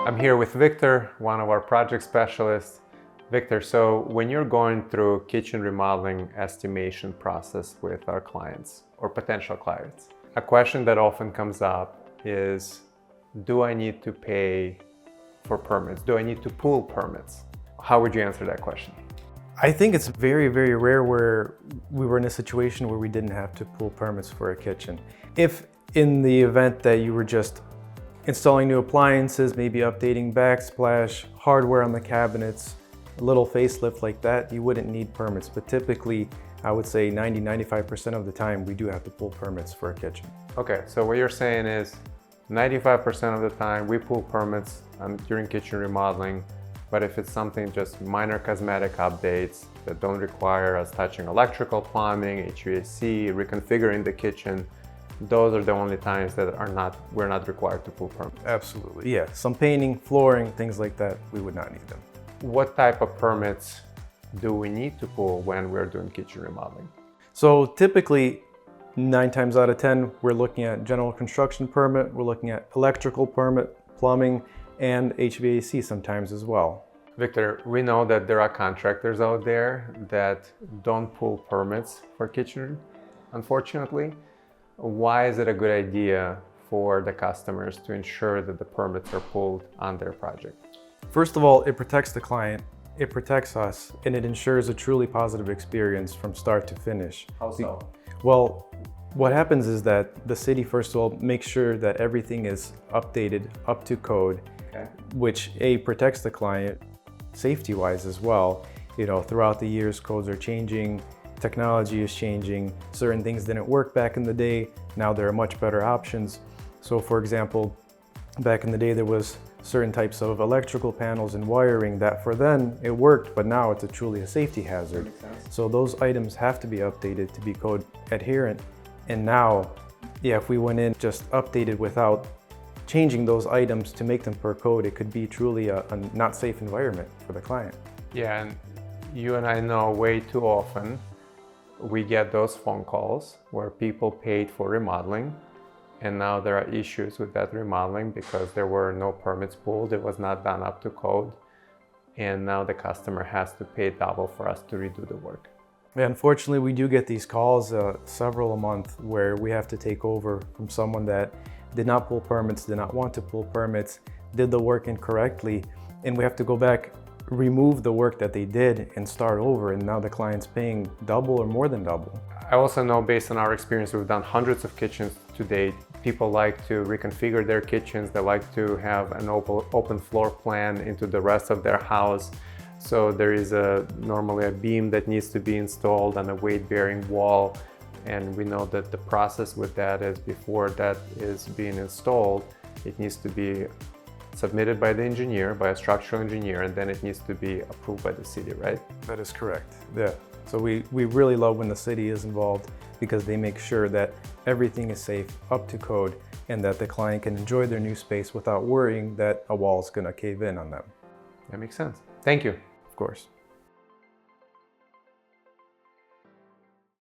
I'm here with Victor, one of our project specialists. Victor, so when you're going through kitchen remodeling estimation process with our clients or potential clients, a question that often comes up is, do I need to pay for permits? Do I need to pull permits? How would you answer that question? I think it's very, very rare where we were in a situation where we didn't have to pull permits for a kitchen. If in the event that you were just installing new appliances, maybe updating backsplash, hardware on the cabinets, a little facelift like that, you wouldn't need permits. But typically, I would say 90–95% of the time, we do have to pull permits for a kitchen. Okay, so what you're saying is 95% of the time we pull permits during kitchen remodeling, but if it's something just minor cosmetic updates that don't require us touching electrical, plumbing, HVAC, reconfiguring the kitchen, those are the only times that we're not required to pull permits. Absolutely, yeah. Some painting, flooring, things like that, we would not need them. What type of permits do we need to pull when we're doing kitchen remodeling? So typically, 9 times out of 10, we're looking at general construction permit, we're looking at electrical permit, plumbing, and HVAC sometimes as well. Victor, we know that there are contractors out there that don't pull permits for kitchen, unfortunately. Why is it a good idea for the customers to ensure that the permits are pulled on their project? First of all, it protects the client, it protects us, and it ensures a truly positive experience from start to finish. How so? Well, what happens is that the city, first of all, makes sure that everything is updated, up to code, okay, which protects the client safety-wise as well. You know, throughout the years, codes are changing, technology is changing, certain things didn't work back in the day, now there are much better options. So for example, back in the day there was certain types of electrical panels and wiring that for then it worked, but now it's truly a safety hazard. So those items have to be updated to be code adherent. And now, if we went in just updated without changing those items to make them per code, it could be truly a not safe environment for the client. Yeah, and you and I know way too often we get those phone calls where people paid for remodeling and now there are issues with that remodeling because there were no permits pulled, it was not done up to code, and now the customer has to pay double for us to redo the work. Yeah, unfortunately, we do get these calls several a month where we have to take over from someone that did not pull permits, did not want to pull permits, did the work incorrectly, and we have to go back, remove the work that they did and start over, and now the client's paying double or more than double. I also know, based on our experience, we've done hundreds of kitchens to date. People like to reconfigure their kitchens, they like to have an open floor plan into the rest of their house. So there is normally a beam that needs to be installed on a weight-bearing wall, and we know that the process with that is before that is being installed, it needs to be submitted by the engineer, by a structural engineer, and then it needs to be approved by the city, right? That is correct, yeah. So we really love when the city is involved because they make sure that everything is safe, up to code, and that the client can enjoy their new space without worrying that a wall is going to cave in on them. That makes sense. Thank you. Of course.